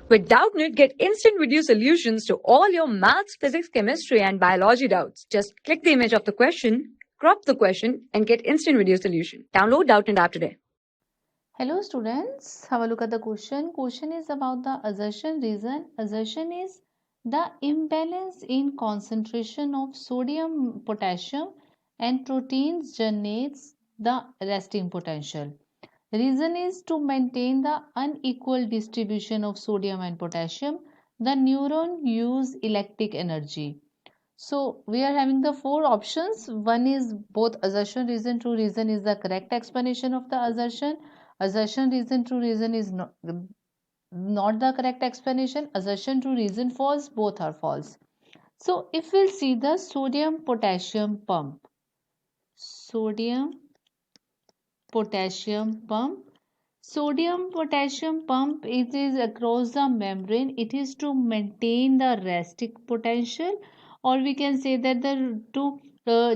With Doubtnut, get instant video solutions to all your maths, physics, chemistry, and biology doubts. Just click the image of the question, crop the question, and get instant video solution. Download Doubtnut app today. Hello students, have a look at the question. Question is about the assertion reason. Assertion is the imbalance in concentration of sodium, potassium and proteins generates the resting potential. Reason is to maintain the unequal distribution of sodium and potassium. The neuron use electric energy. So we are having the four options. One is both assertion, reason, true reason is the correct explanation of the assertion. Assertion, reason, true reason is not the correct explanation. Assertion, true reason, false, both are false. So if we'll see the sodium potassium pump, sodium potassium pump. Sodium potassium pump, it is across the membrane. It is to maintain the resting potential, or we can say that to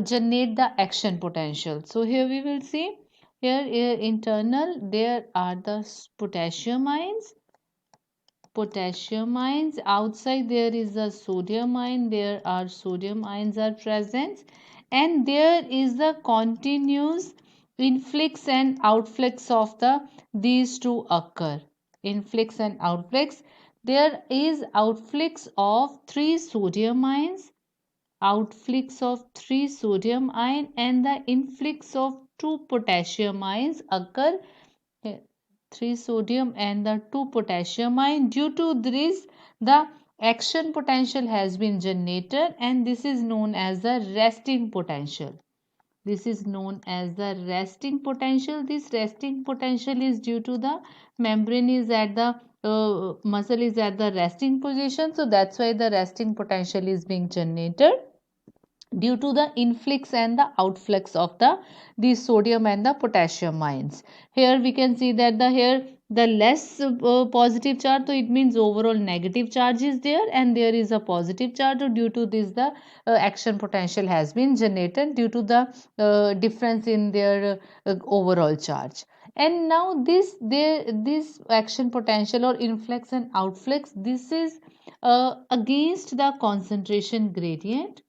generate the action potential. So here we will see here internal there are the potassium ions. Potassium ions outside there is a sodium ion. There are sodium ions are present, and there is the continuous influx and outflux of the these two occur. Influx and outflux. There is outflux of 3 sodium ion and the influx of 2 potassium ions occur. 3 sodium and the 2 potassium ion. Due to this, the action potential has been generated, and this is known as the resting potential. This is known as the resting potential. This resting potential is due to the membrane is at the muscle is at the resting position. So that's why the resting potential is being generated due to the influx and the outflux of the sodium and the potassium ions. Here we can see that the less positive charge, so it means overall negative charge is there, and there is a positive charge. So due to this, the action potential has been generated due to the difference in their overall charge. And now this action potential or influx and outflux, this is against the concentration gradient.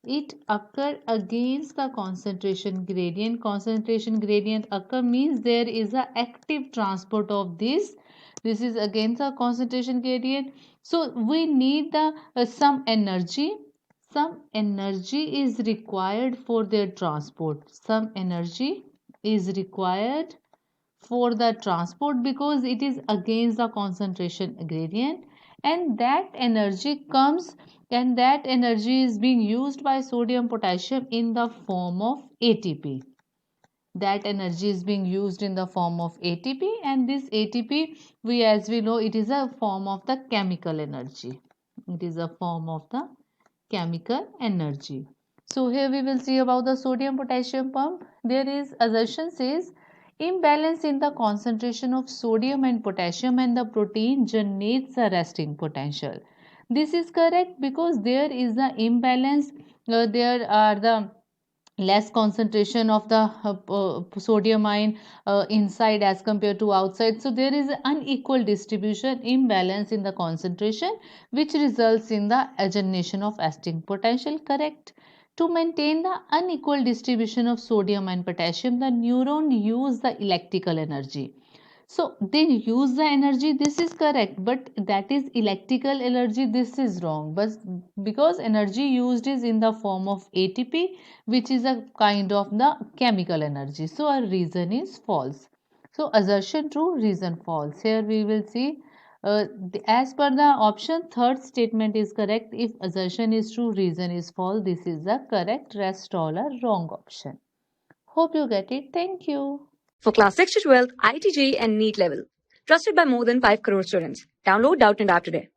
It occur against the concentration gradient. Concentration gradient occur means there is a active transport of this is against the concentration gradient. So we need the some energy is required for their transport. Some energy is required for the transport because it is against the concentration gradient, and that energy comes, and that energy is being used by sodium potassium in the form of ATP. That energy is being used in the form of ATP, and this ATP, as we know, it is a form of the chemical energy. It is a form of the chemical energy. So here we will see about the sodium potassium pump. There is assertion says imbalance in the concentration of sodium and potassium and the protein generates a resting potential. This is correct because there is the imbalance. There are the less concentration of the sodium ion inside as compared to outside. So there is an unequal distribution, imbalance in the concentration, which results in the generation of resting potential. Correct. To maintain the unequal distribution of sodium and potassium, the neuron use the electrical energy. So they use the energy, this is correct, but that is electrical energy, this is wrong. But because energy used is in the form of ATP, which is a kind of the chemical energy. So our reason is false. So assertion true, reason false. Here we will see as per the option, third statement is correct. If assertion is true, reason is false, this is the correct. Rest all are wrong option. Hope you get it. Thank you. For class 6 to 12, IIT JEE and NEET level. Trusted by more than 5 crore students. Download Doubtnut app today.